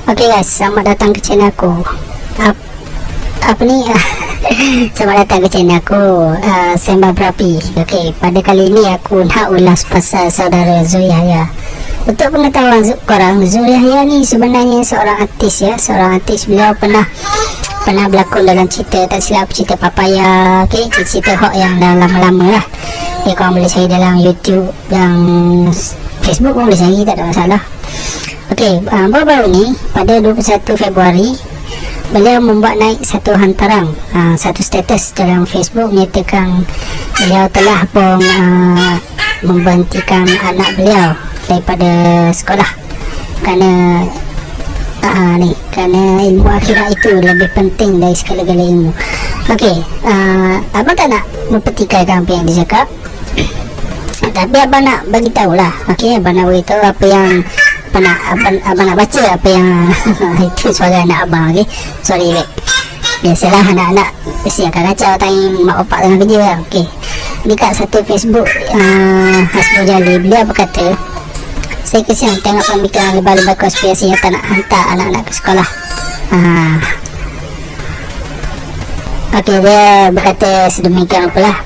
Okay guys, selamat datang ke channel aku. Apa ni? Selamat datang ke channel aku, Sembah Berapi. Okay, pada kali ini aku nak ulas pasal saudara Zul Yahya. Untuk pengetahuan korang, Zul Yahya ni sebenarnya seorang artis ya. Seorang artis, beliau pernah berlakon dalam cerita, tak silap cerita Papaya. Okay, cerita hot yang dah lama-lama lah. Okay, korang boleh cari dalam YouTube, yang Facebook pun boleh cari, tak ada masalah. Okey, baru-baru ni pada 21 Februari beliau membuat naik satu hantaran, satu status dalam Facebook menyatakan beliau telah pun memberhentikan anak beliau daripada sekolah kerana kerana ilmu akhirat itu lebih penting dari segala-gala ilmu. Okey, abang tak nak mempertikaikan apa yang dia cakap, tapi abang nak bagi tahulah. Okey, abang nak bagi tahu apa yang abang nak baca apa yang itu suara anak abang. Okay, sorry babe, biasalah anak-anak mesti akan kacau tanya mak bapak tengah kerja lah. Okay, dekat satu Facebook Hasbul Jalil, beliau berkata, saya kesian tengok pemikiran lebah-lebah konspirasi yang tak nak hantar anak-anak ke sekolah. Okey, dia berkata sedemikian rupalah.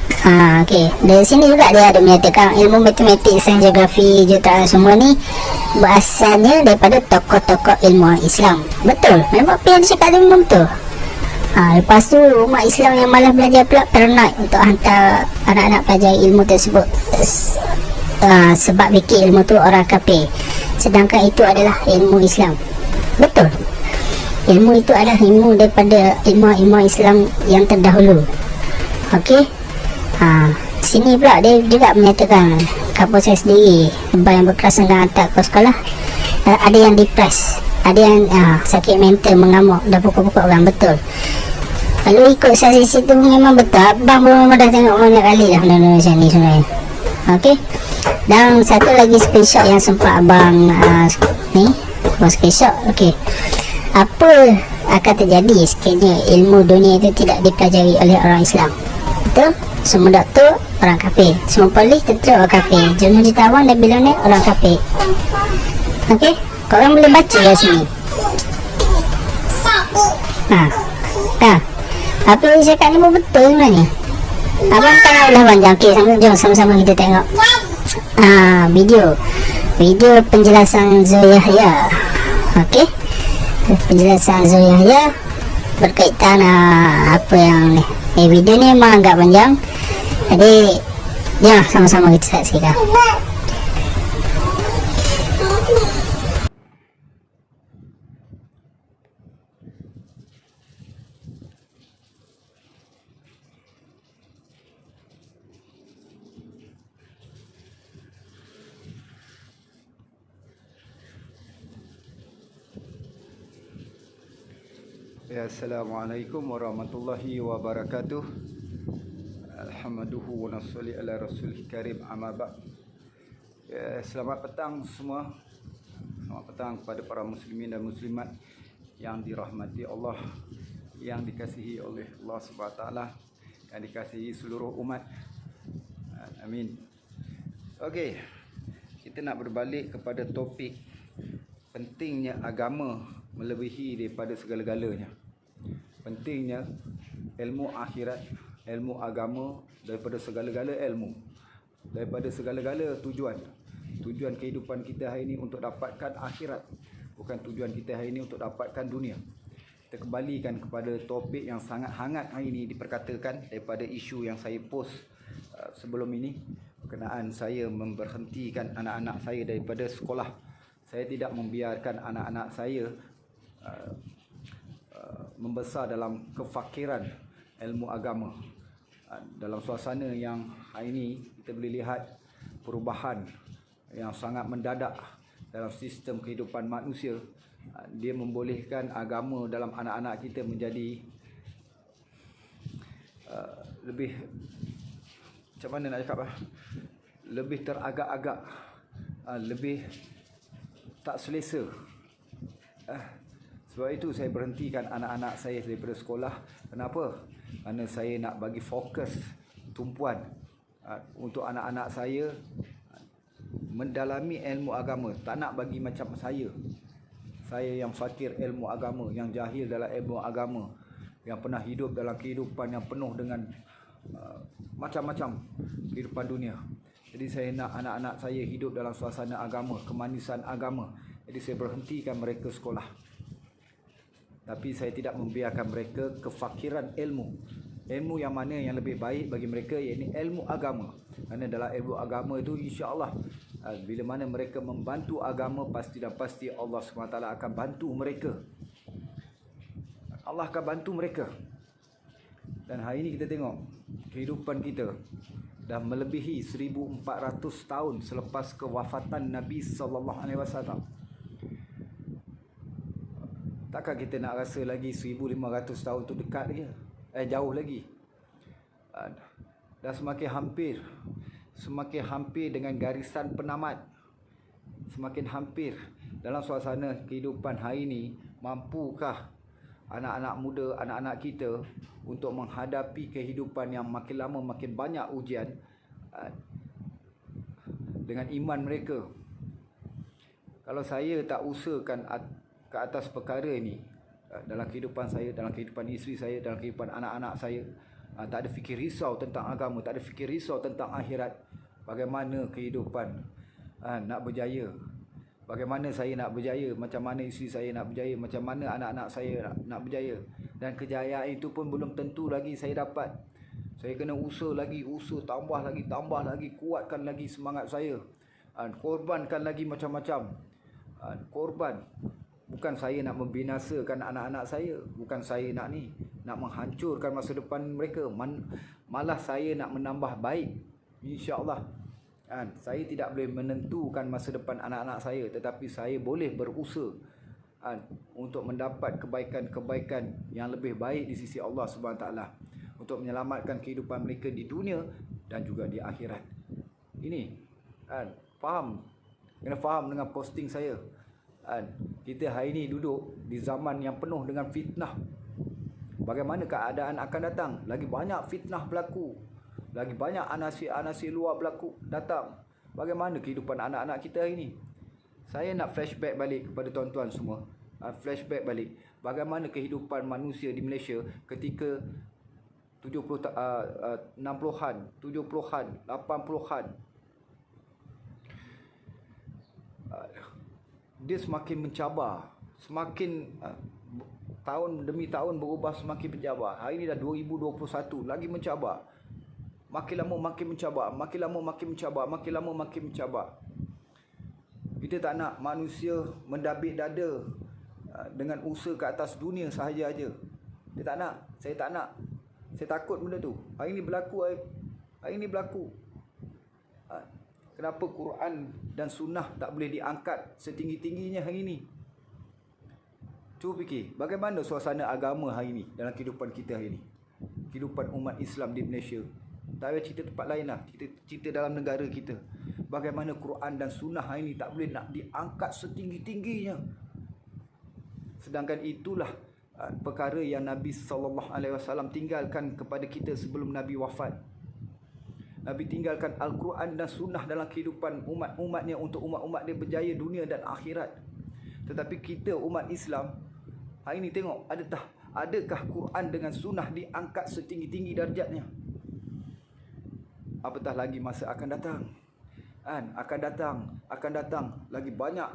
Okey, dari sini juga dia ada menyatakan ilmu matematik, sains, geografi, juruterang semua ni berasalnya daripada tokoh-tokoh ilmuwan Islam. Betul, memang apa yang dia cakap dia memang betul. Lepas tu umat Islam yang malas belajar pula paranoid untuk hantar anak-anak pelajar ilmu tersebut, sebab fikir ilmu tu orang kafir, sedangkan itu adalah ilmu Islam. Betul, ilmu itu adalah ilmu daripada ilmu Islam yang terdahulu. Okey, sini pula dia juga menyatakan kampus saya sendiri, lebah yang berkerasan dan hantar ke sekolah, ada yang depres, ada yang sakit mental, mengamuk dan pukul-pukul orang. Betul, kalau ikut saksi situ memang betul. Abang belum dah tengok banyak kali dah benda-benda macam ni sebenarnya. Okey, dan satu lagi screenshot yang sempat abang screenshot. Okey, apa akan terjadi sekiranya ilmu dunia itu tidak dipelajari oleh orang Islam? Betul, semua doktor orang kafir, semua polis tentera orang kafir, jutawan dan bilioner orang kafir. Okey, korang boleh baca kat sini. Apa yang saya cakap ni pun betul sebenarnya. Abang tak nak ulah panjang. Okey, jom sama-sama kita tengok video penjelasan Zul Yahya. Okey, penjelasan Zul Yahya berkaitan apa yang ni. Video ni memang agak panjang, jadi ya sama-sama kita saksikan. Ya, Assalamualaikum warahmatullahi wabarakatuh. Alhamdulillahi wa nasholli ala rasulih karim, amma ba'd. Ya, selamat petang semua. Selamat petang kepada para muslimin dan muslimat yang dirahmati Allah, yang dikasihi oleh Allah SWT, yang dikasihi seluruh umat. Amin. Okey, kita nak berbalik kepada topik pentingnya agama melebihi daripada segala-galanya. Pentingnya ilmu akhirat, ilmu agama daripada segala-gala ilmu, daripada segala-gala tujuan kehidupan kita hari ini untuk dapatkan akhirat, bukan tujuan kita hari ini untuk dapatkan dunia. Kita kembalikan kepada topik yang sangat hangat hari ini diperkatakan daripada isu yang saya post sebelum ini, berkenaan saya memberhentikan anak-anak saya daripada sekolah. Saya tidak membiarkan anak-anak saya membesar dalam kefakiran ilmu agama. Dalam suasana yang hari ini kita boleh lihat perubahan yang sangat mendadak dalam sistem kehidupan manusia. Dia membolehkan agama dalam anak-anak kita menjadi lebih, macam mana nak cakap, lebih teragak-agak, lebih tak selesa. Sebab itu saya berhentikan anak-anak saya daripada sekolah. Kenapa? Kerana saya nak bagi fokus tumpuan untuk anak-anak saya mendalami ilmu agama. Tak nak bagi macam saya. Saya yang fakir ilmu agama, yang jahil dalam ilmu agama, yang pernah hidup dalam kehidupan yang penuh dengan macam-macam kehidupan dunia. Jadi saya nak anak-anak saya hidup dalam suasana agama, kemanisan agama. Jadi saya berhentikan mereka sekolah. Tapi saya tidak membiarkan mereka kefakiran ilmu. Ilmu yang mana yang lebih baik bagi mereka, iaitu ilmu agama. Kerana dalam ilmu agama itu insya-Allah bila mana mereka membantu agama, pasti dan pasti Allah SWT akan bantu mereka. Allah akan bantu mereka. Dan hari ini kita tengok kehidupan kita dah melebihi 1400 tahun selepas kewafatan Nabi sallallahu alaihi wasallam. Takkan kita nak rasa lagi 1500 tahun tu dekat lagi? Jauh lagi. Dah semakin hampir dengan garisan penamat. Semakin hampir. Dalam suasana kehidupan hari ini, mampukah anak-anak muda, anak-anak kita untuk menghadapi kehidupan yang makin lama makin banyak ujian dengan iman mereka? Kalau saya tak usahakan ke atas perkara ini dalam kehidupan saya, dalam kehidupan isteri saya, dalam kehidupan anak-anak saya, tak ada fikir risau tentang agama, tak ada fikir risau tentang akhirat, bagaimana kehidupan nak berjaya, bagaimana saya nak berjaya, macam mana isteri saya nak berjaya, macam mana anak-anak saya nak berjaya. Dan kejayaan itu pun belum tentu lagi saya dapat. Saya kena usaha lagi, tambah lagi, kuatkan lagi semangat saya, korbankan lagi macam-macam, korban. Bukan saya nak membinasakan anak-anak saya, bukan saya nak menghancurkan masa depan mereka, malah saya nak menambah baik, insya-Allah. Saya tidak boleh menentukan masa depan anak-anak saya, tetapi saya boleh berusaha untuk mendapat kebaikan-kebaikan yang lebih baik di sisi Allah Subhanahu Taala, untuk menyelamatkan kehidupan mereka di dunia dan juga di akhirat. Ini faham, kena faham dengan posting saya. Kita hari ini duduk di zaman yang penuh dengan fitnah. Bagaimana keadaan akan datang? Lagi banyak fitnah berlaku, lagi banyak anasir-anasir luar datang. Bagaimana kehidupan anak-anak kita hari ini? Saya nak flashback balik kepada tuan-tuan semua. Flashback balik bagaimana kehidupan manusia di Malaysia ketika 60-an, 70-an, 80-an. Dia semakin mencabar, semakin tahun demi tahun berubah, semakin mencabar. Hari ini dah 2021, lagi mencabar. Makin lama makin mencabar, makin lama makin mencabar, makin lama makin mencabar. Kita tak nak manusia mendabik dada dengan usaha ke atas dunia sahaja-saja. Dia tak nak, saya tak nak. Saya takut benda tu. Hari ini berlaku. Kenapa Quran dan Sunnah tak boleh diangkat setinggi-tingginya hari ini? Cuba fikir, bagaimana suasana agama hari ini dalam kehidupan kita hari ini? Kehidupan umat Islam di Malaysia. Tak payah cerita tempat lain lah, cerita dalam negara kita. Bagaimana Quran dan Sunnah hari ini tak boleh nak diangkat setinggi-tingginya. Sedangkan itulah perkara yang Nabi SAW tinggalkan kepada kita sebelum Nabi wafat. Nabi tinggalkan Al-Quran dan Sunnah dalam kehidupan umat-umatnya untuk umat-umat dia berjaya dunia dan akhirat. Tetapi kita umat Islam hari ini tengok, adakah Quran dengan Sunnah diangkat setinggi-tinggi darjatnya? Apatah lagi masa akan datang. Akan datang lagi banyak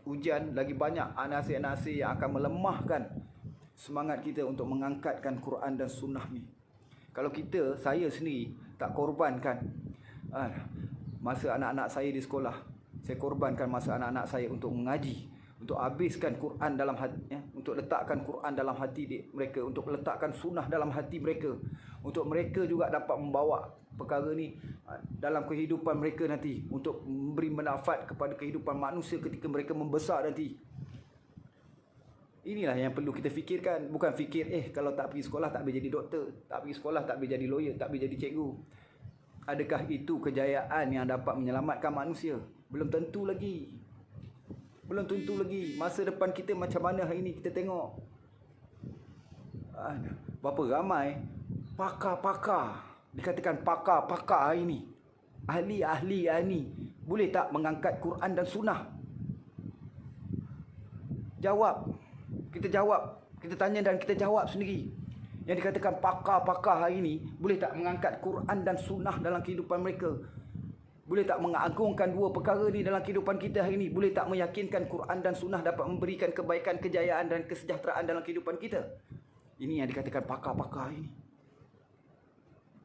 ujian, lagi banyak anasir-anasir yang akan melemahkan semangat kita untuk mengangkatkan Quran dan Sunnah ni. Kalau saya sendiri tak korbankan masa anak-anak saya di sekolah, saya korbankan masa anak-anak saya untuk mengaji, untuk habiskan Quran dalam hati, untuk letakkan Quran dalam hati mereka, untuk letakkan Sunnah dalam hati mereka, untuk mereka juga dapat membawa perkara ni dalam kehidupan mereka nanti, untuk memberi manfaat kepada kehidupan manusia ketika mereka membesar nanti. Inilah yang perlu kita fikirkan. Bukan fikir kalau tak pergi sekolah tak boleh jadi doktor, tak pergi sekolah tak boleh jadi lawyer, tak boleh jadi cikgu. Adakah itu kejayaan yang dapat menyelamatkan manusia? Belum tentu lagi. Masa depan kita macam mana hari ini kita tengok. Berapa ramai pakar-pakar, dikatakan pakar-pakar hari ini, ahli-ahli hari ini, boleh tak mengangkat Quran dan Sunnah? Jawab. Kita jawab. Kita tanya dan kita jawab sendiri. Yang dikatakan pakar-pakar hari ini boleh tak mengangkat Quran dan sunnah dalam kehidupan mereka? Boleh tak mengagungkan dua perkara ni dalam kehidupan kita hari ini? Boleh tak meyakinkan Quran dan sunnah dapat memberikan kebaikan, kejayaan dan kesejahteraan dalam kehidupan kita? Ini yang dikatakan pakar-pakar ini.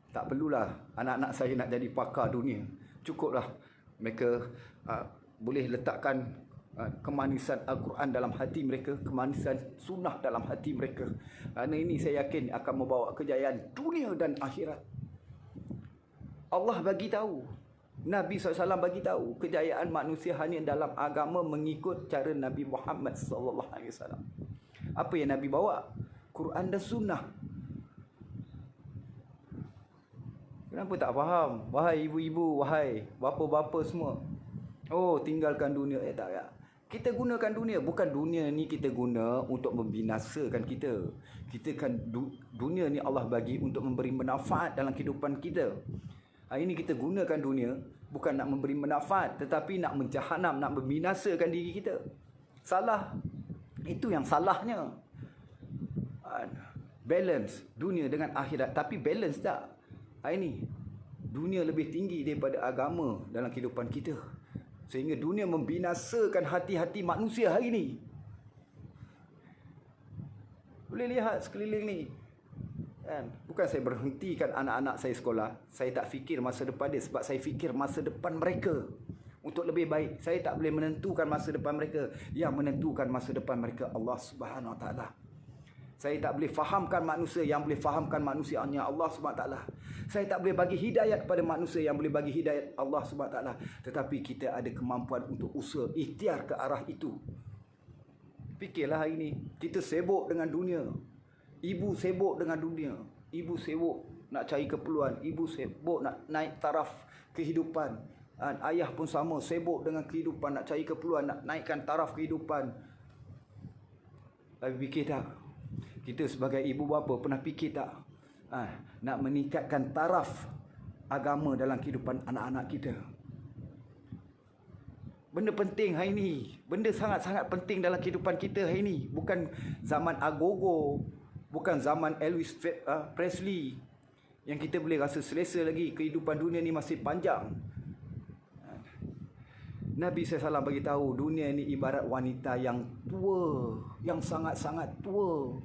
Tak perlulah anak-anak saya nak jadi pakar dunia. Cukuplah mereka boleh letakkan kemanisan Al-Quran dalam hati mereka, kemanisan sunnah dalam hati mereka. Kerana ini saya yakin akan membawa kejayaan dunia dan akhirat. Allah bagi tahu, Nabi SAW bagi tahu, kejayaan manusia hanya dalam agama mengikut cara Nabi Muhammad SAW. Apa yang Nabi bawa? Quran dan sunnah. Kenapa tak faham? Wahai ibu-ibu, wahai bapa-bapa semua. Oh, tinggalkan dunia. Tak ya. Kita gunakan dunia. Bukan dunia ni kita guna untuk membinasakan kita. Kita kan dunia ni Allah bagi untuk memberi manfaat dalam kehidupan kita. Hari ini kita gunakan dunia bukan nak memberi manfaat, tetapi nak menjahanam, nak membinasakan diri kita. Salah. Itu yang salahnya. Balance dunia dengan akhirat. Tapi balance tak. Hari ini dunia lebih tinggi daripada agama dalam kehidupan kita. Sehingga dunia membinasakan hati-hati manusia hari ini. Boleh lihat sekeliling ni. Kan? Bukan saya berhentikan anak-anak saya sekolah. Saya tak fikir masa depan dia sebab saya fikir masa depan mereka untuk lebih baik. Saya tak boleh menentukan masa depan mereka. Yang menentukan masa depan mereka Allah Subhanahu Wa Taala. Saya tak boleh fahamkan manusia, yang boleh fahamkan manusia hanya Allah SWT. Saya tak boleh bagi hidayat kepada manusia, yang boleh bagi hidayat Allah SWT. Tetapi kita ada kemampuan untuk usaha, ikhtiar ke arah itu. Fikirlah hari ini, kita sibuk dengan dunia. Ibu sibuk dengan dunia. Ibu sibuk nak cari keperluan. Ibu sibuk nak naik taraf kehidupan. Ayah pun sama, sibuk dengan kehidupan, nak cari keperluan, nak naikkan taraf kehidupan. Tapi fikir tak? Kita sebagai ibu bapa pernah fikir tak nak meningkatkan taraf agama dalam kehidupan anak-anak kita? Benda penting hari ini. Benda sangat-sangat penting dalam kehidupan kita hari ini. Bukan zaman agogo. Bukan zaman Elvis Presley. Yang kita boleh rasa selesa lagi. Kehidupan dunia ni masih panjang. Nabi SAW bagi tahu dunia ni ibarat wanita yang tua. Yang sangat-sangat tua.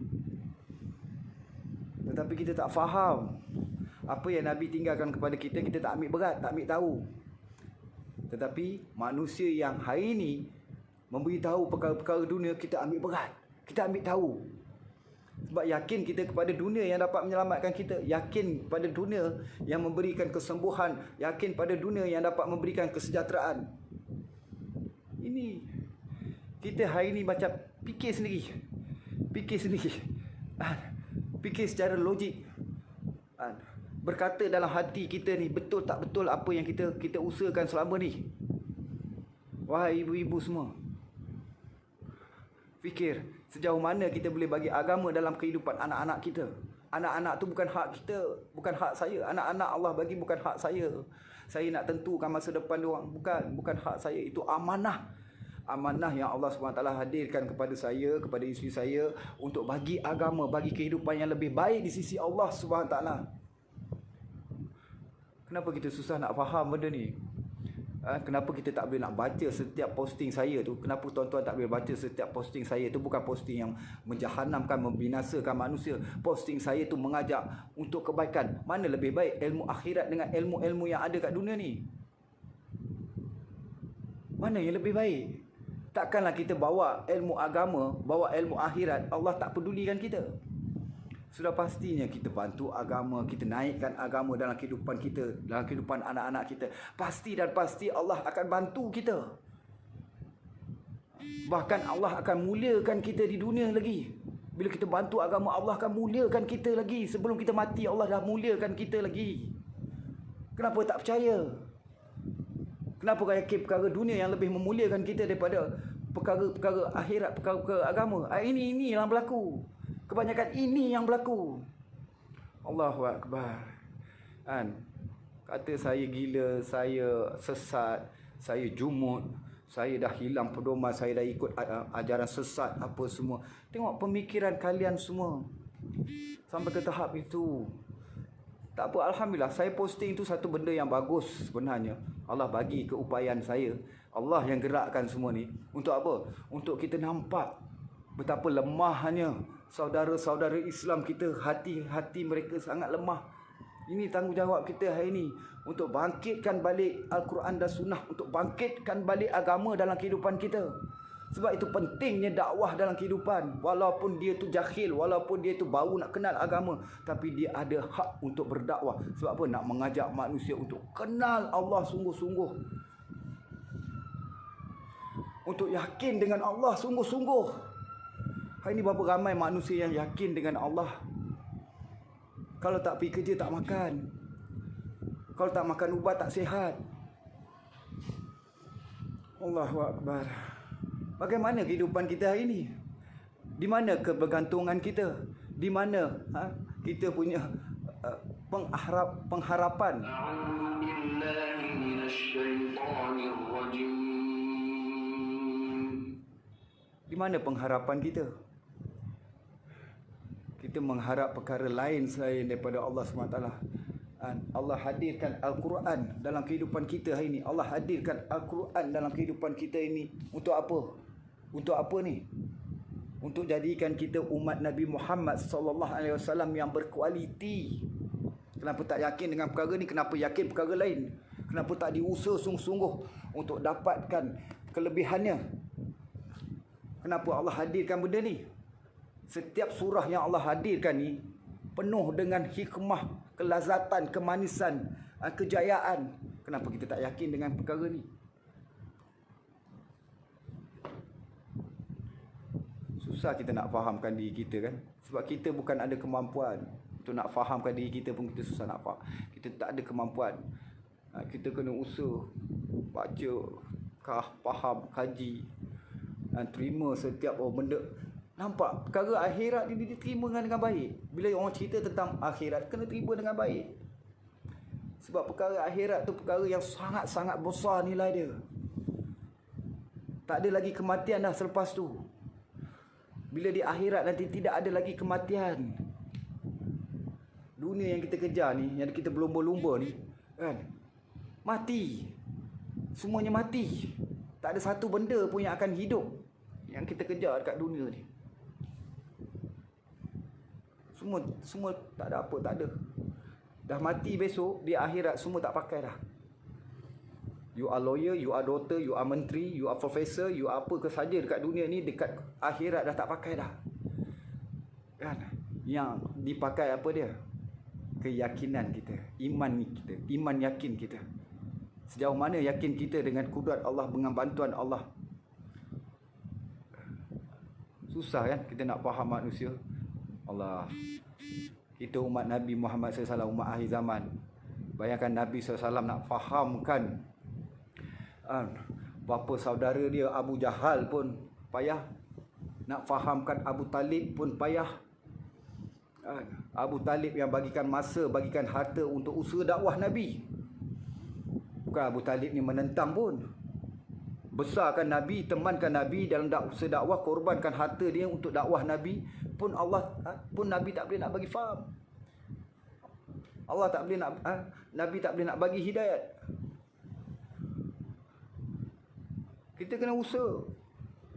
Tetapi kita tak faham. Apa yang Nabi tinggalkan kepada kita, kita tak ambil berat, tak ambil tahu. Tetapi manusia yang hari ini memberitahu perkara-perkara dunia, kita ambil berat. Kita ambil tahu. Sebab yakin kita kepada dunia yang dapat menyelamatkan kita. Yakin pada dunia yang memberikan kesembuhan. Yakin pada dunia yang dapat memberikan kesejahteraan. Ini kita hari ini macam fikir sendiri. Fikir sendiri. Fikir secara logik. Berkata dalam hati kita ni, betul tak betul apa yang kita usahakan selama ni? Wahai ibu-ibu semua, fikir sejauh mana kita boleh bagi agama dalam kehidupan anak-anak kita. Anak-anak tu bukan hak kita, bukan hak saya. Anak-anak Allah bagi bukan hak saya. Saya nak tentukan masa depan diorang. Bukan hak saya. Itu amanah. Amanah yang Allah SWT hadirkan kepada saya, kepada isteri saya, untuk bagi agama, bagi kehidupan yang lebih baik di sisi Allah SWT. Kenapa kita susah nak faham benda ni? Kenapa kita tak boleh nak baca setiap posting saya tu? Kenapa tuan-tuan tak boleh baca setiap posting saya tu? Bukan posting yang menjahanamkan, membinasakan manusia. Posting saya tu mengajak untuk kebaikan. Mana lebih baik ilmu akhirat dengan ilmu-ilmu yang ada kat dunia ni? Mana yang lebih baik? Takkanlah kita bawa ilmu agama, bawa ilmu akhirat, Allah tak pedulikan kita. Sudah pastinya kita bantu agama, kita naikkan agama dalam kehidupan kita, dalam kehidupan anak-anak kita. Pasti dan pasti Allah akan bantu kita. Bahkan Allah akan muliakan kita di dunia lagi. Bila kita bantu agama, Allah akan muliakan kita lagi. Sebelum kita mati, Allah dah muliakan kita lagi. Kenapa tak percaya? Kenapa kau yakin perkara dunia yang lebih memuliakan kita daripada perkara-perkara akhirat, perkara-perkara agama? Ini yang berlaku. Kebanyakan ini yang berlaku. Allahu Akbar. Kata saya gila, saya sesat, saya jumut, Saya dah hilang pedoman, saya dah ikut ajaran sesat apa semua. Tengok pemikiran kalian semua sampai ke tahap itu. Tak apa, alhamdulillah, saya posting itu satu benda yang bagus sebenarnya. Allah bagi keupayaan saya. Allah yang gerakkan semua ni. Untuk apa? Untuk kita nampak betapa lemahnya saudara-saudara Islam kita. Hati-hati mereka sangat lemah. Ini tanggungjawab kita hari ini. Untuk bangkitkan balik Al-Quran dan Sunnah. Untuk bangkitkan balik agama dalam kehidupan kita. Sebab itu pentingnya dakwah dalam kehidupan. Walaupun dia tu jahil, walaupun dia tu baru nak kenal agama, tapi dia ada hak untuk berdakwah. Sebab apa? Nak mengajak manusia untuk kenal Allah sungguh-sungguh. Untuk yakin dengan Allah sungguh-sungguh. Hari ini berapa ramai manusia yang yakin dengan Allah. Kalau tak pergi kerja tak makan. Kalau tak makan ubat tak sihat. Allahu Akbar. Bagaimana kehidupan kita hari ini? Di mana kebergantungan kita? Di mana kita punya pengharapan? Di mana pengharapan kita? Kita mengharap perkara lain selain daripada Allah SWT. Allah hadirkan Al-Quran dalam kehidupan kita hari ini. Allah hadirkan Al-Quran dalam kehidupan kita ini. Untuk apa? Untuk apa ni? Untuk jadikan kita umat Nabi Muhammad SAW yang berkualiti. Kenapa tak yakin dengan perkara ni? Kenapa yakin perkara lain? Kenapa tak diusaha sungguh-sungguh untuk dapatkan kelebihannya? Kenapa Allah hadirkan benda ni? Setiap surah yang Allah hadirkan ni penuh dengan hikmah, kelazatan, kemanisan, kejayaan. Kenapa kita tak yakin dengan perkara ni? Susah kita nak fahamkan diri kita kan. Sebab kita bukan ada kemampuan untuk nak fahamkan diri kita pun kita susah nak faham. Kita tak ada kemampuan. Kita kena usaha baca, faham, kaji, terima setiap benda. Nampak perkara akhirat ni diterima dengan baik. Bila orang cerita tentang akhirat, kena terima dengan baik. Sebab perkara akhirat tu perkara yang sangat-sangat besar nilai dia. Tak ada lagi kematian dah selepas tu. Bila di akhirat nanti tidak ada lagi kematian. Dunia yang kita kejar ni, yang kita berlumba-lumba ni, kan, mati. Semuanya mati. Tak ada satu benda pun yang akan hidup yang kita kejar dekat dunia ni. Semua tak ada apa, tak ada. Dah mati besok, di akhirat semua tak pakai dah. You are lawyer, you are doctor, you are menteri, you are professor, you are apa ke saja dekat dunia ni, dekat akhirat dah tak pakai dah. Kan? Yang dipakai apa dia? Keyakinan kita, iman kita, iman yakin kita. Sejauh mana yakin kita dengan kudrat Allah, dengan bantuan Allah. Susah kan kita nak faham manusia. Allah. Kita umat Nabi Muhammad SAW, umat akhir zaman. Bayangkan Nabi SAW nak fahamkan bapa saudara dia Abu Jahal pun payah. Nak fahamkan Abu Talib pun payah. Abu Talib yang bagikan masa, bagikan harta untuk usaha dakwah Nabi. Bukan Abu Talib ni menentang pun. Besarkan Nabi, temankan Nabi dalam usaha dakwah, korbankan harta dia untuk dakwah Nabi. Pun Nabi tak boleh nak bagi faham. Allah tak boleh nak, Nabi tak boleh nak bagi hidayat. Kita kena usaha.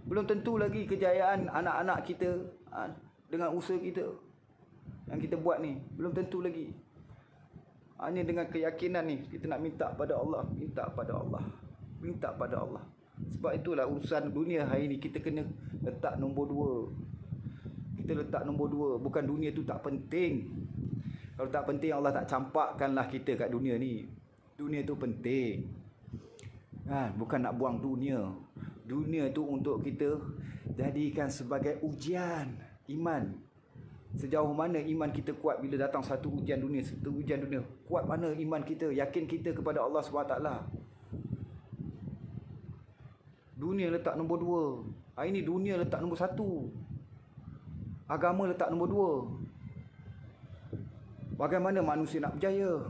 Belum tentu lagi kejayaan anak-anak kita dengan usaha kita yang kita buat ni. Belum tentu lagi. Hanya dengan keyakinan ni kita nak minta pada Allah, minta pada Allah, minta pada Allah. Sebab itulah urusan dunia hari ni kita kena letak nombor 2. Kita letak nombor 2. Bukan dunia tu tak penting. Kalau tak penting Allah tak campakkanlah kita kat dunia ni. Dunia tu penting. Bukan nak buang dunia. Dunia tu untuk kita jadikan sebagai ujian iman. Sejauh mana iman kita kuat bila datang satu ujian dunia, kuat mana iman kita, yakin kita kepada Allah SWT. Dunia letak nombor 2. Hari ni dunia letak nombor 1. Agama letak nombor 2. Bagaimana manusia nak berjaya?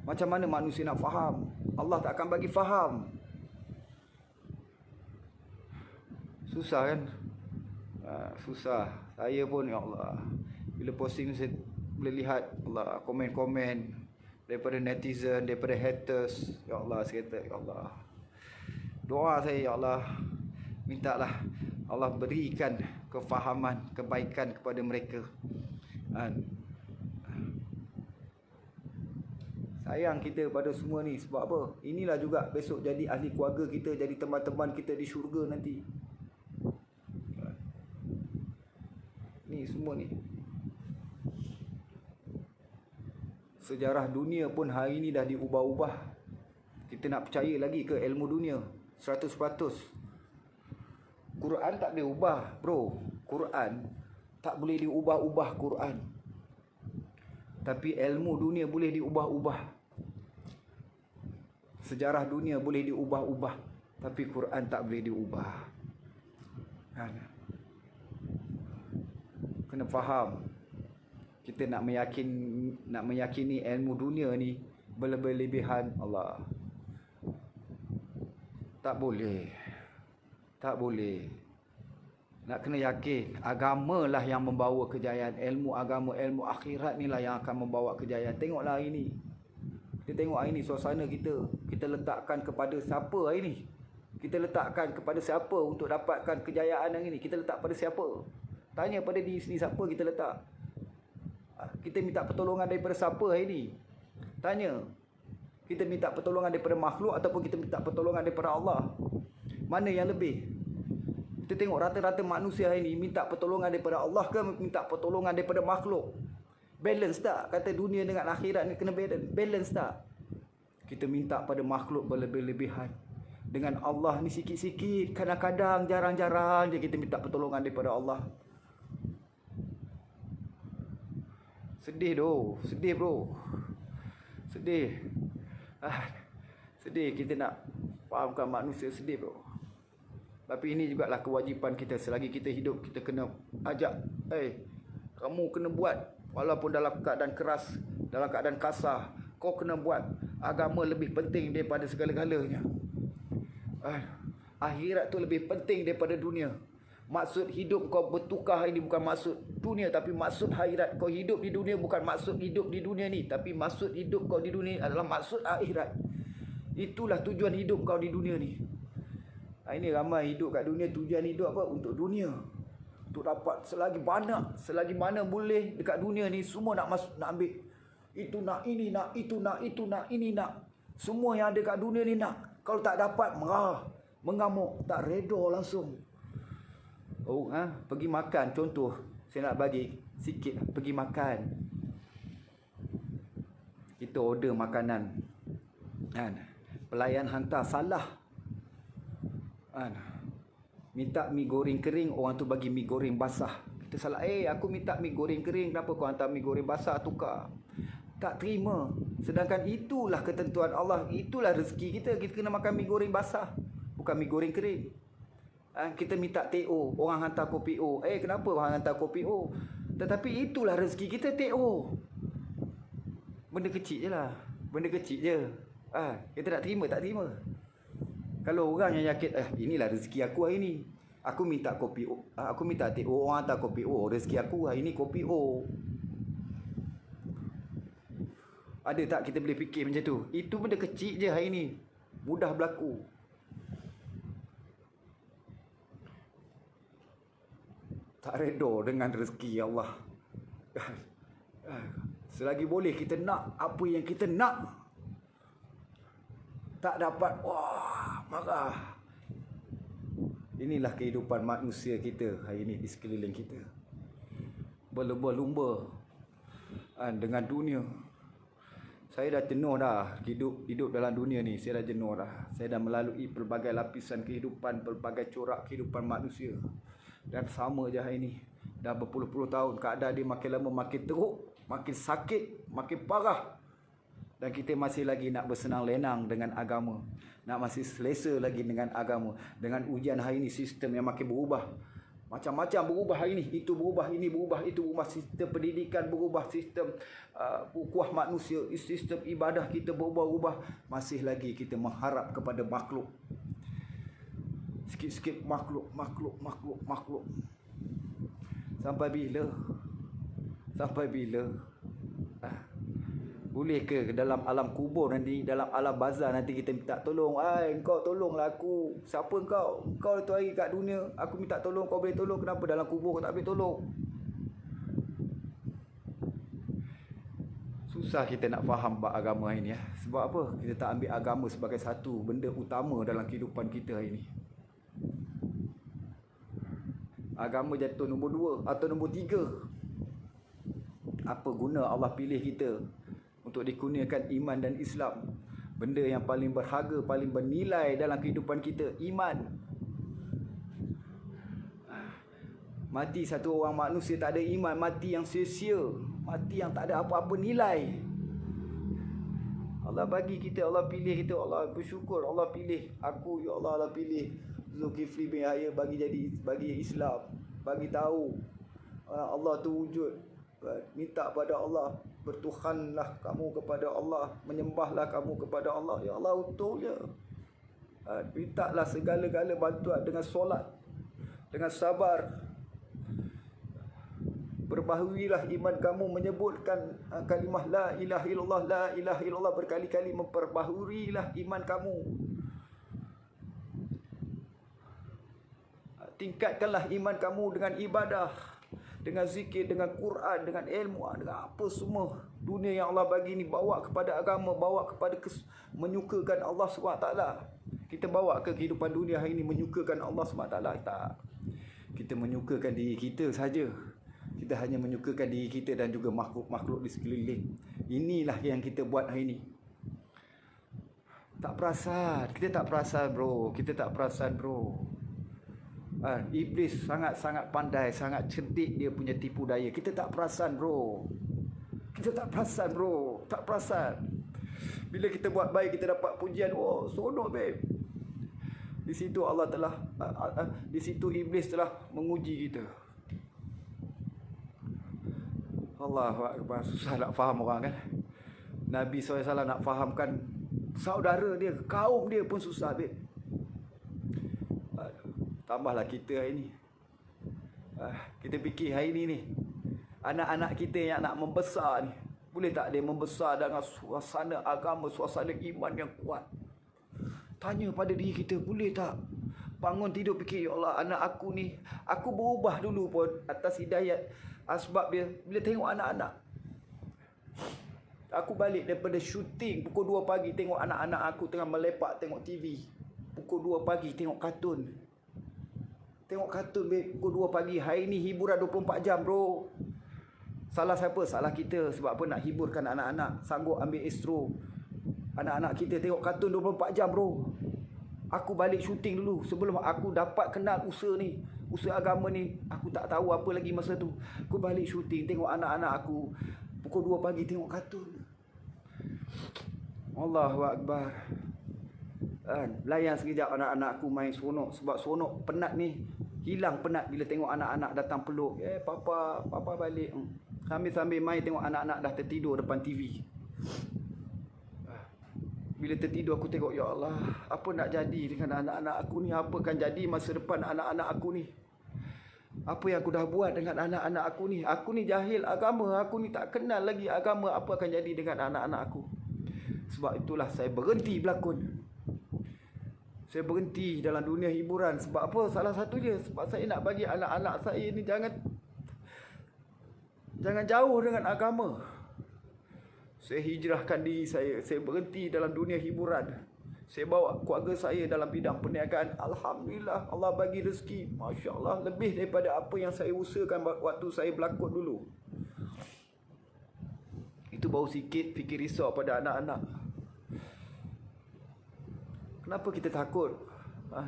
Macam mana manusia nak faham? Allah tak akan bagi faham. Susah kan? Susah. Saya pun ya Allah, bila posting saya boleh lihat Allah komen-komen daripada netizen, daripada haters. Ya Allah, saya kata ya Allah, doa saya ya Allah, mintalah Allah berikan kefahaman, kebaikan kepada mereka. Sayang kita pada semua ni. Sebab apa? Inilah juga besok jadi ahli keluarga kita, jadi teman-teman kita di syurga nanti. Ni semua ni. Sejarah dunia pun hari ni dah diubah-ubah. Kita nak percaya lagi ke ilmu dunia 100%? Quran tak boleh ubah, bro. Quran tak boleh diubah-ubah Quran. Tapi ilmu dunia boleh diubah-ubah. Sejarah dunia boleh diubah-ubah, tapi Quran tak boleh diubah. Kena faham. Kita nak meyakini ilmu dunia ni berlebihan, Allah. Tak boleh. Tak boleh. Nak kena yakin agamalah yang membawa kejayaan. Ilmu agama, ilmu akhirat ni lah yang akan membawa kejayaan. Tengoklah hari ni. Kita tengok hari ni suasana kita. Kita letakkan kepada siapa hari ni? Kita letakkan kepada siapa untuk dapatkan kejayaan hari ni? Kita letak pada siapa? Tanya pada diri sendiri, siapa kita letak? Kita minta pertolongan daripada siapa hari ni? Tanya. Kita minta pertolongan daripada makhluk ataupun kita minta pertolongan daripada Allah? Mana yang lebih? Kita tengok rata-rata manusia hari ni minta pertolongan daripada Allah ke minta pertolongan daripada makhluk? Balance tak? Kata dunia dengan akhirat ni kena balance. Balance tak? Kita minta pada makhluk berlebih-lebihan. Dengan Allah ni sikit-sikit. Kadang-kadang, jarang-jarang je kita minta pertolongan daripada Allah. Sedih doh. Sedih bro. Sedih. Sedih kita nak fahamkan manusia, sedih bro. Tapi ini jugalah kewajipan kita. Selagi kita hidup, kita kena ajak. Kamu kena buat. Walaupun dalam keadaan keras, dalam keadaan kasar, kau kena buat. Agama lebih penting daripada segala-galanya. Akhirat tu lebih penting daripada dunia. Maksud hidup kau bertukar ini bukan maksud dunia, tapi maksud akhirat. Kau hidup di dunia bukan maksud hidup di dunia ni, tapi maksud hidup kau di dunia adalah maksud akhirat. Itulah tujuan hidup kau di dunia ni. Ini ramai hidup kat dunia, tujuan hidup apa? Untuk dunia. Untuk dapat selagi mana boleh dekat dunia ni, semua nak masuk, nak ambil. Itu nak, ini nak, itu nak, itu nak, ini nak. Semua yang ada kat dunia ni nak. Kalau tak dapat, marah, mengamuk, tak reda langsung. Pergi makan, contoh saya nak bagi sikit. Pergi makan, kita order makanan, pelayan hantar salah, minta mi goreng kering, orang tu bagi mi goreng basah. Kita salah, aku minta mi goreng kering, kenapa kau hantar mi goreng basah? Tukar. Tak terima. Sedangkan itulah ketentuan Allah, itulah rezeki kita. Kita kena makan mi goreng basah, bukan mi goreng kering. Kita minta TO, orang hantar kopi O. Kenapa orang hantar kopi O? Tetapi itulah rezeki kita, TO. Benda kecil je lah. Benda kecil je. Kita nak terima, tak terima. Kalau orang yang yakin, inilah rezeki aku hari ni. Aku minta kopi O. Aku minta TO, orang hantar kopi O. Rezeki aku hari ni kopi O. Ada tak kita boleh fikir macam tu? Itu benda kecil je hari ni. Mudah berlaku. Tak reda dengan rezeki Allah. Selagi boleh kita nak apa yang kita nak. Tak dapat, marah. Inilah kehidupan manusia kita hari ini di sekeliling kita. Berlumba-lumba dengan dunia. Saya dah jenuh dah hidup dalam dunia ni. Saya dah jenuh dah. Saya dah melalui pelbagai lapisan kehidupan, pelbagai corak kehidupan manusia. Dan sama je hari ni. Dah berpuluh-puluh tahun. Keadaan dia makin lama makin teruk, makin sakit, makin parah. Dan kita masih lagi nak bersenang lenang dengan agama. Nak masih selesa lagi dengan agama. Dengan ujian hari ni, sistem yang makin berubah. Macam-macam berubah hari ni. Itu berubah, ini berubah, itu berubah. Sistem pendidikan berubah, sistem ukuah manusia, sistem ibadah kita berubah-ubah. Masih lagi kita mengharap kepada makhluk. Sikit-sikit makhluk. Sampai bila? Boleh ke dalam alam kubur nanti, dalam alam bazar nanti kita minta tolong? Kau tolonglah aku. Siapa kau? Kau tu hari kat dunia, aku minta tolong, kau boleh tolong. Kenapa dalam kubur kau tak boleh tolong? Susah kita nak faham bab agama ini ya. Sebab apa? Kita tak ambil agama sebagai satu benda utama dalam kehidupan kita hari ini. Agama jatuh nombor 2 atau nombor 3. Apa guna Allah pilih kita untuk dikurniakan iman dan Islam? Benda yang paling berharga, paling bernilai dalam kehidupan kita, iman. Mati satu orang manusia tak ada iman, mati yang sia-sia, mati yang tak ada apa-apa nilai. Allah bagi kita, Allah pilih kita, Allah bersyukur, Allah pilih aku, ya Allah, Allah pilih Zulkifli bin Yahya bagi Islam, bagi tahu Allah tu wujud. Minta pada Allah, bertuhanlah kamu kepada Allah, menyembahlah kamu kepada Allah. Ya Allah, untungnya mintalah segala-gala bantuan dengan solat, dengan sabar. Perbaharuilah iman kamu, menyebutkan kalimah la ilaha illallah, la ilaha illallah berkali-kali. Memperbaharuilah iman kamu. Tingkatkanlah iman kamu dengan ibadah, dengan zikir, dengan Quran, dengan ilmu, dengan apa semua dunia yang Allah bagi ni. Bawa kepada agama, bawa kepada menyukakan Allah SWT. Kita bawa ke kehidupan dunia hari ini menyukakan Allah SWT. Tak. Kita menyukakan diri kita saja. Kita hanya menyukakan diri kita dan juga makhluk-makhluk di sekeliling. Inilah yang kita buat hari ini. Tak perasan. Kita tak perasan bro. Iblis sangat-sangat pandai, sangat cerdik dia punya tipu daya. Kita tak perasan bro. Tak perasan. Bila kita buat baik, kita dapat pujian. Oh, sonok babe. Di situ Allah telah di situ iblis telah menguji kita. Allahu Akbar. Susah nak faham orang kan. Nabi SAW nak fahamkan saudara dia, kaum dia pun susah babe. Tambahlah kita hari ni. Kita fikir hari ni anak-anak kita yang nak membesar ni, boleh tak dia membesar dengan suasana agama, suasana iman yang kuat? Tanya pada diri kita, boleh tak? Bangun tidur fikir, ya Allah, anak aku ni, aku berubah dulu pun atas hidayat. Sebab dia, bila tengok anak-anak, aku balik daripada syuting pukul 2 pagi, tengok anak-anak aku tengah melepak tengok TV. Pukul 2 pagi tengok kartun. Babe, pukul 2 pagi. Hari ni hiburan 24 jam bro. Salah siapa? Salah kita. Sebab apa? Nak hiburkan anak-anak. Sanggup ambil estro. Anak-anak kita tengok kartun 24 jam bro. Aku balik syuting dulu. Sebelum aku dapat kenal usaha ni, usaha agama ni, aku tak tahu apa lagi masa tu. Aku balik syuting, tengok anak-anak aku pukul 2 pagi tengok kartun. Allahu Akbar. Layan sekejap anak-anak aku main seronok. Sebab seronok, penat ni. Hilang penat bila tengok anak-anak datang peluk. Papa balik. Sambil-sambil main tengok anak-anak dah tertidur depan TV. Bila tertidur aku tengok, ya Allah, apa nak jadi dengan anak-anak aku ni? Apa akan jadi masa depan anak-anak aku ni? Apa yang aku dah buat dengan anak-anak aku ni? Aku ni jahil agama. Aku ni tak kenal lagi agama. Apa akan jadi dengan anak-anak aku? Sebab itulah saya berhenti berlakon. Saya berhenti dalam dunia hiburan. Sebab apa? Salah satunya sebab saya nak bagi anak-anak saya ni jangan jauh dengan agama. Saya hijrahkan diri saya. Saya berhenti dalam dunia hiburan. Saya bawa keluarga saya dalam bidang perniagaan. Alhamdulillah, Allah bagi rezeki. Masya Allah, lebih daripada apa yang saya usahakan waktu saya berlakon dulu. Itu baru sikit fikir risau pada anak-anak. Kenapa kita takut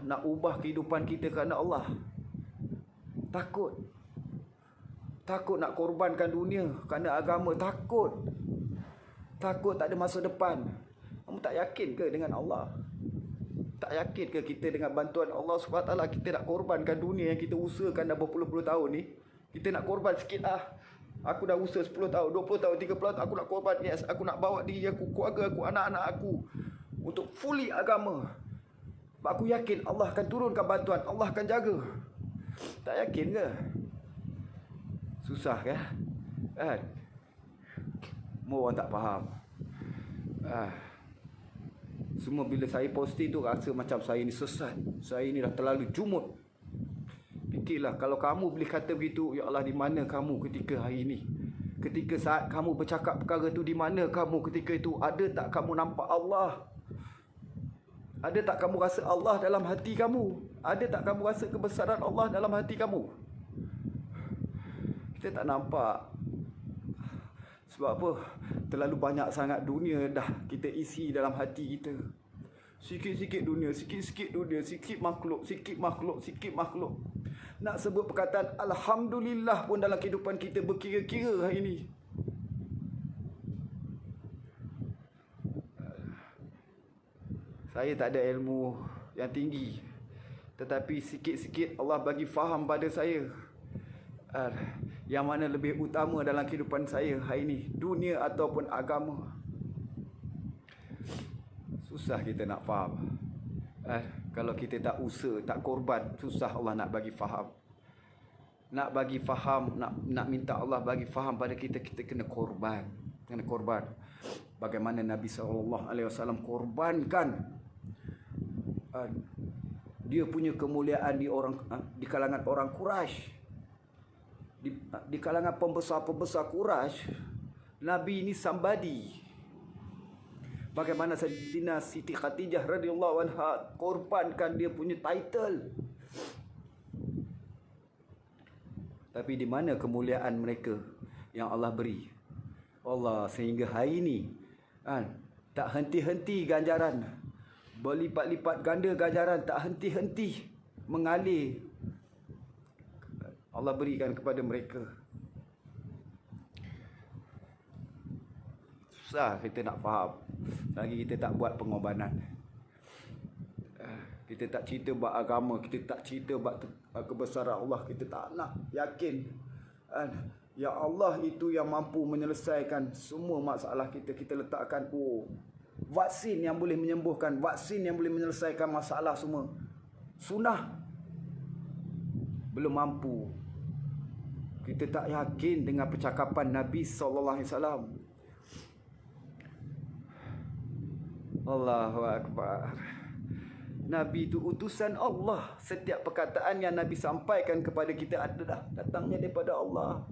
nak ubah kehidupan kita kerana Allah? Takut nak korbankan dunia kerana agama. Takut tak ada masa depan. Kamu tak yakin ke dengan Allah? Tak yakin ke kita dengan bantuan Allah SWT kita nak korbankan dunia yang kita usahakan dah berpuluh-puluh tahun ni? Kita nak korban sikit Aku dah usaha 10 tahun, 20 tahun, 30 tahun. Aku nak korban. Yes, aku nak bawa diri aku, keluarga aku, anak-anak aku untuk fully agama. Sebab aku yakin Allah akan turunkan bantuan, Allah akan jaga. Tak yakin ke? Susah kan? Kan? Semua orang tak faham. Semua bila saya posting tu rasa macam saya ni sesat. Saya ni dah terlalu jumut. Fikirlah kalau kamu boleh kata begitu, ya Allah, di mana kamu ketika hari ini? Ketika saat kamu bercakap perkara tu, di mana kamu ketika itu? Ada tak kamu nampak Allah? Ada tak kamu rasa Allah dalam hati kamu? Ada tak kamu rasa kebesaran Allah dalam hati kamu? Kita tak nampak. Sebab apa? Terlalu banyak sangat dunia dah kita isi dalam hati kita. Sikit-sikit dunia, sikit-sikit dunia, sikit makhluk, sikit makhluk, sikit makhluk. Nak sebut perkataan Alhamdulillah pun dalam kehidupan kita berkira-kira hari ini. Saya tak ada ilmu yang tinggi, tetapi sikit-sikit Allah bagi faham pada saya yang mana lebih utama dalam kehidupan saya hari ini, dunia ataupun agama. Susah kita nak faham. Kalau kita tak usaha, tak korban, susah Allah nak bagi faham. Nak bagi faham, nak minta Allah bagi faham pada kita, kita kena korban. Kena korban. Bagaimana Nabi SAW korbankan dia punya kemuliaan di kalangan orang Quraisy, di kalangan pembesar-pembesar Quraisy. Nabi ini somebody. Bagaimana Sayyidina Siti Khadijah radhiyallahu anha korbankan dia punya title. Tapi di mana kemuliaan mereka yang Allah beri? Allah, sehingga hari ini tak henti-henti ganjaran, berlipat-lipat ganda ganjaran, tak henti-henti mengalir Allah berikan kepada mereka. Susah kita nak faham lagi kita tak buat pengorbanan. Kita tak cerita bab agama, kita tak cerita bab kebesaran Allah, kita tak nak yakin ya Allah itu yang mampu menyelesaikan semua masalah kita. Kita letakkan vaksin yang boleh menyembuhkan, vaksin yang boleh menyelesaikan masalah semua. Sunnah belum mampu. Kita tak yakin dengan percakapan Nabi SAW. Allahu Akbar. Nabi itu utusan Allah. Setiap perkataan yang Nabi sampaikan kepada kita adalah datangnya daripada Allah.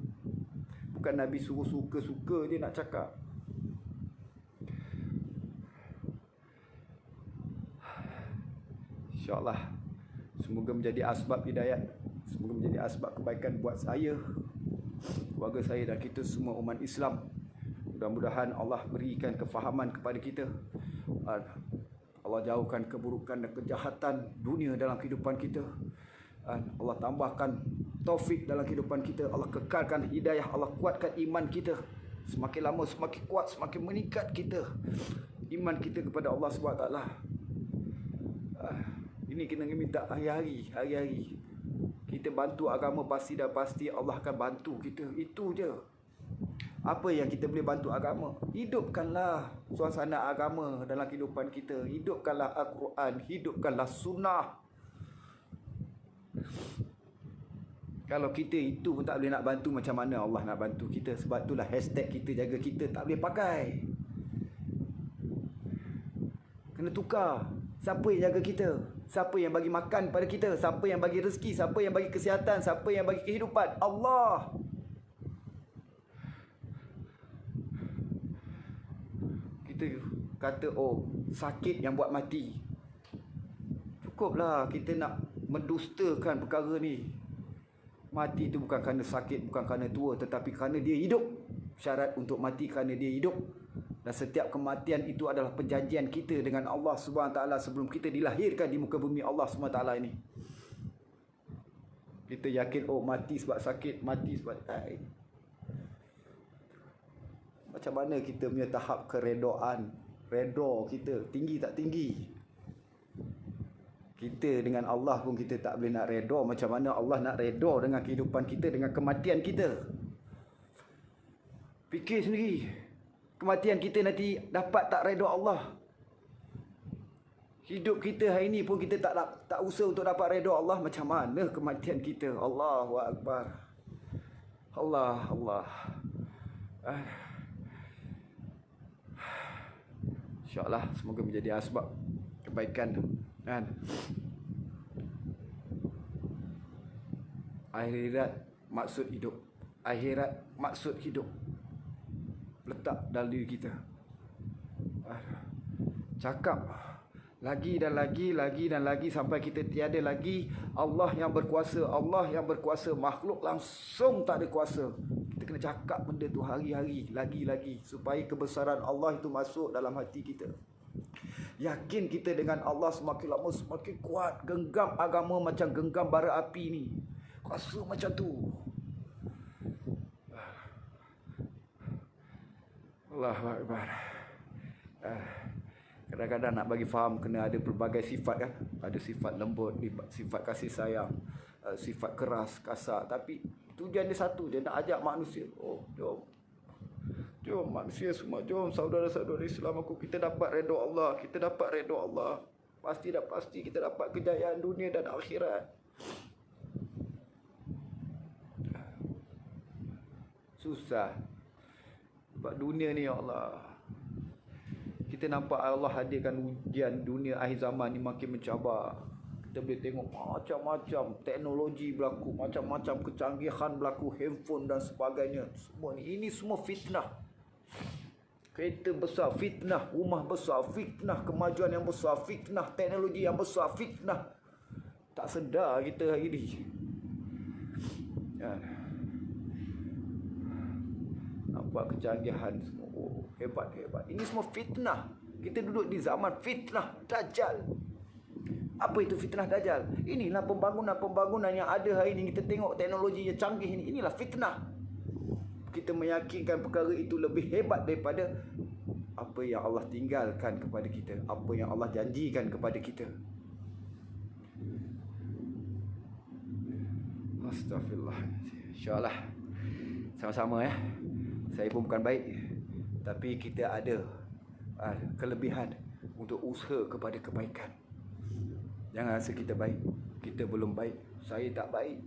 Bukan Nabi suruh suka-suka dia nak cakap. InsyaAllah semoga menjadi asbab hidayat, semoga menjadi asbab kebaikan buat saya, keluarga saya dan kita semua umat Islam. Mudah-mudahan Allah berikan kefahaman kepada kita. Allah jauhkan keburukan dan kejahatan dunia dalam kehidupan kita. Allah tambahkan taufik dalam kehidupan kita. Allah kekalkan hidayah, Allah kuatkan iman kita. Semakin lama semakin kuat, semakin meningkat kita iman kita kepada Allah SWT. Ini kena minta hari-hari. Kita bantu agama, pasti dah pasti Allah akan bantu kita. Itu je. Apa yang kita boleh bantu agama? Hidupkanlah suasana agama dalam kehidupan kita. Hidupkanlah Al-Quran, hidupkanlah sunnah. Kalau kita itu pun tak boleh nak bantu, macam mana Allah nak bantu kita? Sebab itulah hashtag kita jaga kita tak boleh pakai. Kena tukar. Siapa yang jaga kita? Siapa yang bagi makan pada kita? Siapa yang bagi rezeki? Siapa yang bagi kesihatan? Siapa yang bagi kehidupan? Allah. Kita kata sakit yang buat mati. Cukuplah kita nak mendustakan perkara ni. Mati itu bukan kerana sakit, bukan kerana tua, tetapi kerana dia hidup. Syarat untuk mati kerana dia hidup. Dan setiap kematian itu adalah perjanjian kita dengan Allah SWT sebelum kita dilahirkan di muka bumi Allah SWT ini. Kita yakin mati sebab sakit, mati sebab macam mana kita punya tahap keredoan, redha kita tinggi tak tinggi? Kita dengan Allah pun kita tak boleh nak redha. Macam mana Allah nak redha dengan kehidupan kita, dengan kematian kita? Fikir sendiri. Kematian kita nanti dapat tak redha Allah? Hidup kita hari ini pun kita tak usaha untuk dapat redha Allah, macam mana kematian kita? Allahu Akbar. Allah. InsyaAllah semoga menjadi asbab kebaikan kan. Akhirat maksud hidup. Akhirat maksud hidup. Letak dalam diri kita. Cakap lagi dan lagi sampai kita tiada lagi Allah yang berkuasa. Allah yang berkuasa, makhluk langsung tak ada kuasa. Kita kena cakap benda tu hari-hari, lagi supaya kebesaran Allah itu masuk dalam hati kita. Yakin kita dengan Allah semakin lama semakin kuat. Genggam agama macam genggam bara api ni. Rasa macam tu. Allahu Akbar. Kadang-kadang nak bagi faham kena ada pelbagai sifat kan. Ada sifat lembut, sifat kasih sayang, sifat keras, kasar. Tapi tujuan dia satu je, nak ajak manusia. Oh, jom manusia semua, jom saudara-saudara Islam aku, kita dapat redha Allah, kita dapat redha Allah. Pasti kita dapat kejayaan dunia dan akhirat. Susah. Sebab dunia ni ya Allah, kita nampak Allah hadirkan ujian dunia akhir zaman ni makin mencabar. Kita boleh tengok macam-macam teknologi berlaku, macam-macam kecanggihan berlaku, handphone dan sebagainya. Semua ni, ini semua fitnah. Kereta besar, fitnah. Rumah besar, fitnah. Kemajuan yang besar, fitnah. Teknologi yang besar, fitnah. Tak sedar kita hari ni. Nampak kecanggihan semua. Oh, hebat. Ini semua fitnah. Kita duduk di zaman fitnah Dajjal. Apa itu fitnah Dajjal? Inilah pembangunan yang ada hari ini. Kita tengok teknologi yang canggih ini. Inilah fitnah. Kita meyakinkan perkara itu lebih hebat daripada apa yang Allah tinggalkan kepada kita, apa yang Allah janjikan kepada kita. Astagfirullah. InsyaAllah sama-sama ya. Saya pun bukan baik, tapi kita ada kelebihan untuk usaha kepada kebaikan. Jangan rasa kita baik. Kita belum baik. Saya tak baik.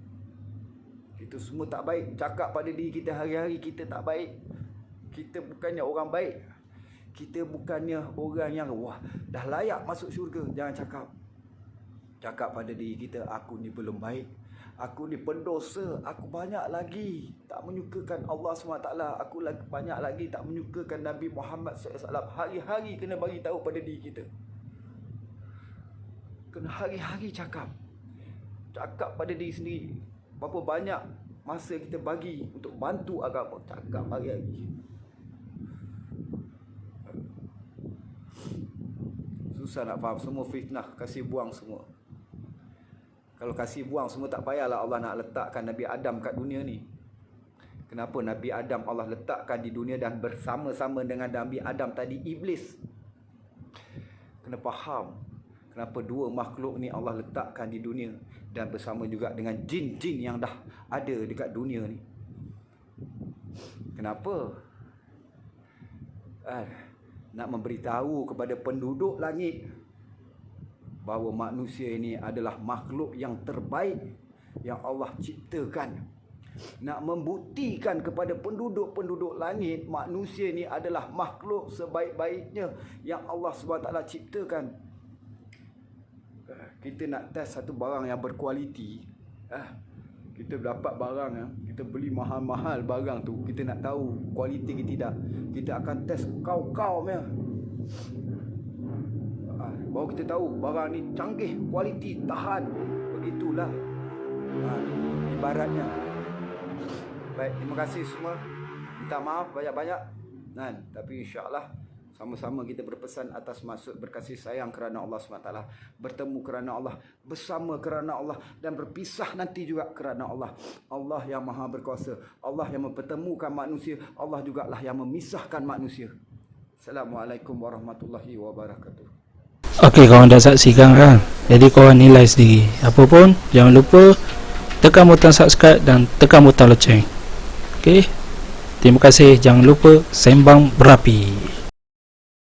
Kita semua tak baik. Cakap pada diri kita hari-hari kita tak baik. Kita bukannya orang baik. Kita bukannya orang yang wah dah layak masuk syurga. Jangan cakap. Cakap pada diri kita, aku ni belum baik. Aku ni pendosa. Aku banyak lagi tak menyukakan Allah SWT. Aku banyak lagi tak menyukakan Nabi Muhammad SAW. Hari-hari kena bagi tahu pada diri kita. Kena hari-hari cakap. Cakap pada diri sendiri. Berapa banyak masa kita bagi untuk bantu agama. Cakap hari-hari. Susah nak faham. Semua fitnah. Kasih buang semua. Kalau kasih buang semua tak payahlah Allah nak letakkan Nabi Adam kat dunia ni. Kenapa Nabi Adam Allah letakkan di dunia dan bersama-sama dengan Nabi Adam tadi Iblis? Kena faham kenapa dua makhluk ni Allah letakkan di dunia dan bersama juga dengan jin-jin yang dah ada dekat dunia ni. Kenapa? Nak memberitahu kepada penduduk langit bahawa manusia ini adalah makhluk yang terbaik yang Allah ciptakan. Nak membuktikan kepada penduduk-penduduk langit manusia ini adalah makhluk sebaik-baiknya yang Allah SWT ciptakan. Kita nak test satu barang yang berkualiti. Kita dapat barang, kita beli mahal-mahal barang tu, kita nak tahu kualiti ke tidak. Kita akan test kau-kau ya. Baru kita tahu barang ni canggih, kualiti, tahan. Begitulah ibaratnya. Baik, terima kasih semua. Minta maaf banyak-banyak. Tapi insyaAllah sama-sama kita berpesan atas maksud berkasih sayang kerana Allah SWT. Bertemu kerana Allah, bersama kerana Allah, dan berpisah nanti juga kerana Allah. Allah yang maha berkuasa. Allah yang mempertemukan manusia. Allah jugalah yang memisahkan manusia. Assalamualaikum warahmatullahi wabarakatuh. Okey, kawan dah saksikan kan? Jadi kawan nilai sendiri. Apa pun jangan lupa tekan butang subscribe dan tekan butang loceng. Okey. Terima kasih. Jangan lupa sembang berapi.